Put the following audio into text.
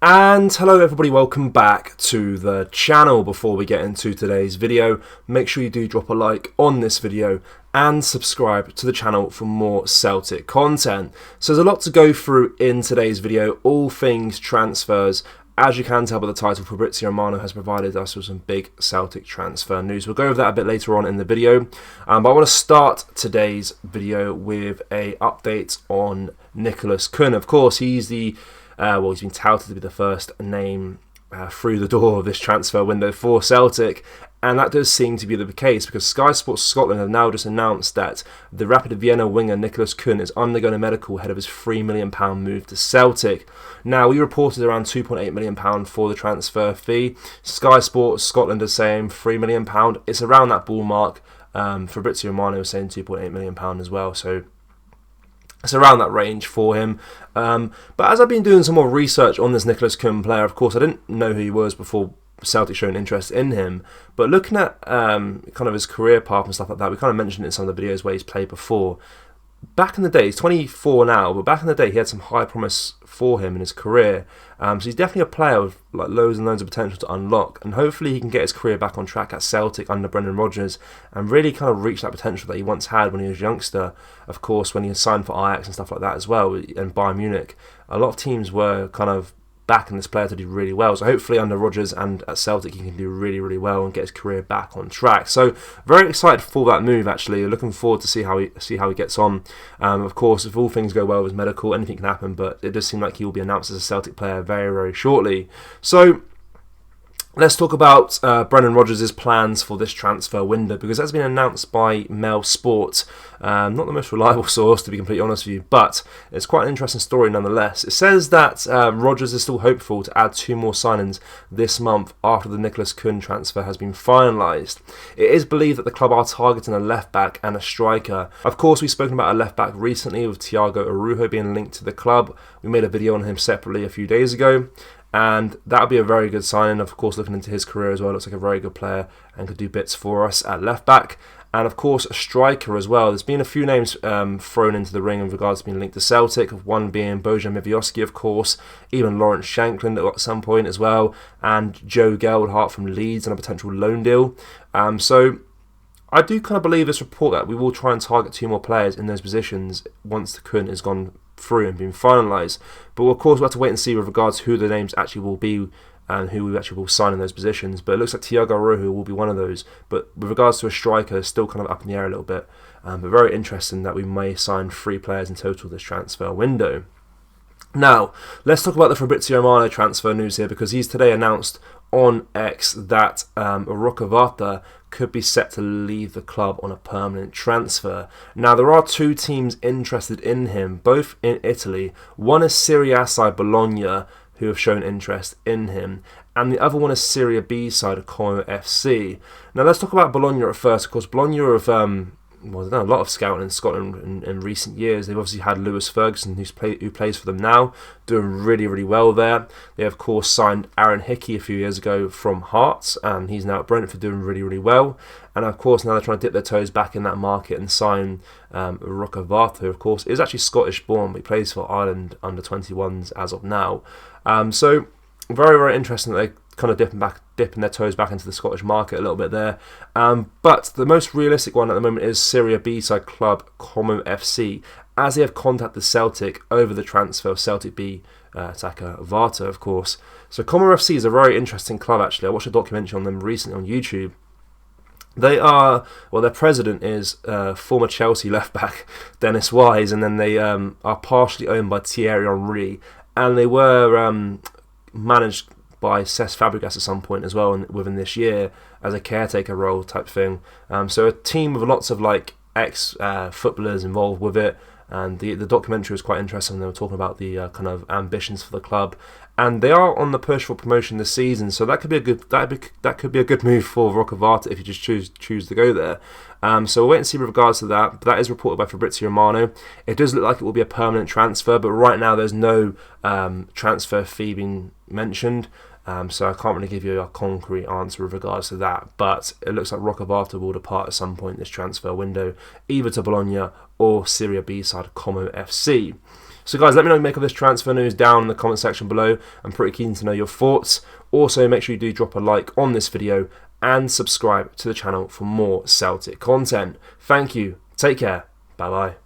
And hello everybody, welcome back to the channel. Before we get into today's video, make sure you do drop a like on this video and subscribe to the channel for more Celtic content. So there's a lot to go through in today's video, all things transfers. As you can tell by the title, Fabrizio Romano has provided us with some big Celtic transfer news. We'll go over that a bit later on in the video, but I want to start today's video with a update on Nicholas Kuhn. Of course, he's the he's been touted to be the first name through the door of this transfer window for Celtic, and that does seem to be the case because Sky Sports Scotland have now just announced that the Rapid Vienna winger Nicholas Kuhn is undergoing a medical ahead of his £3 million move to Celtic. Now, we reported around £2.8 million for the transfer fee. Sky Sports Scotland is saying £3 million. It's around that ball mark. Fabrizio Romano is saying £2.8 million as well, so it's around that range for him. But as I've been doing some more research on this Nicholas Kuhn player, of course, I didn't know who he was before Celtic showing interest in him. But looking at kind of his career path and stuff like that, we kind of mentioned it in some of the videos where he's played before. Back in the day, he's 24 now, but back in the day he had some high promise for him in his career. So he's definitely a player with like loads and loads of potential to unlock, and hopefully he can get his career back on track at Celtic under Brendan Rodgers and really kind of reach that potential that he once had when he was a youngster. Of course, when he signed for Ajax and stuff like that as well, and Bayern Munich, a lot of teams were kind of backing this player to do really well. So hopefully under Rodgers and at Celtic he can do really, really well and get his career back on track. So very excited for that move actually. Looking forward to see how he gets on. Of course, if all things go well with his medical, anything can happen, but it does seem like he will be announced as a Celtic player very, very shortly. So let's talk about Brendan Rodgers' plans for this transfer window, because that's been announced by Mail Sport. Not the most reliable source, to be completely honest with you, but it's quite an interesting story nonetheless. It says that Rodgers is still hopeful to add 2 more signings this month after the Nicholas Kuhn transfer has been finalised. It is believed that the club are targeting a left-back and a striker. Of course, we've spoken about a left-back recently with Thiago Arujo being linked to the club. We made a video on him separately a few days ago, and that would be a very good signing. Of course, looking into his career as well, looks like a very good player and could do bits for us at left back. And of course, a striker as well. There's been a few names thrown into the ring in regards to being linked to Celtic, one being Bojan Miviosky, of course, even Lawrence Shankland at some point as well, and Joe Geldhart from Leeds on a potential loan deal. So I do kind of believe this report that we will try and target 2 more players in those positions once the Kuhn has gone through and been finalised. But of course we'll have to wait and see with regards to who the names actually will be and who we actually will sign in those positions. But it looks like Thiago Arujo will be one of those. But with regards to a striker, it's still kind of up in the air a little bit. But very interesting that we may sign 3 players in total this transfer window. Now, let's talk about the Fabrizio Romano transfer news here, because he's today announced on X that Rocavata could be set to leave the club on a permanent transfer. Now, there are 2 teams interested in him, both in Italy. One is Serie A side Bologna, who have shown interest in him, and the other one is Serie B side Como FC. Now, let's talk about Bologna at first. Of course, Bologna have they've done a lot of scouting in Scotland in recent years. They've obviously had Lewis Ferguson, who plays for them now, doing really, really well there. They, of course, signed Aaron Hickey a few years ago from Hearts, and he's now at Brentford doing really, really well. And, of course, now they're trying to dip their toes back in that market and sign Rocavata, who, of course, is actually Scottish-born, but he plays for Ireland under-21s as of now. So, very, very interesting that they kind of dipping their toes back into the Scottish market a little bit there. But the most realistic one at the moment is Serie B side club Como FC, as they have contacted Celtic over the transfer of Celtic B attacker Varta, of course. So Como FC is a very interesting club actually. I watched a documentary on them recently on YouTube. They are, well, their president is former Chelsea left-back Dennis Wise, and then they are partially owned by Thierry Henry, and they were managed by Cesc Fabregas at some point as well within this year as a caretaker role type thing. So a team with lots of like ex-footballers involved with it, and the documentary was quite interesting. They were talking about the kind of ambitions for the club, and they are on the push for promotion this season. So that could be a good move for Rocavata if you just choose to go there. So we'll wait and see with regards to that. But that is reported by Fabrizio Romano. It does look like it will be a permanent transfer, but right now there's no transfer fee being mentioned. So I can't really give you a concrete answer with regards to that, but it looks like Rocavata will depart at some point this transfer window, either to Bologna or Serie B side Como FC. So guys, let me know what you make of this transfer news down in the comment section below. I'm pretty keen to know your thoughts. Also, make sure you do drop a like on this video and subscribe to the channel for more Celtic content. Thank you, take care, bye bye.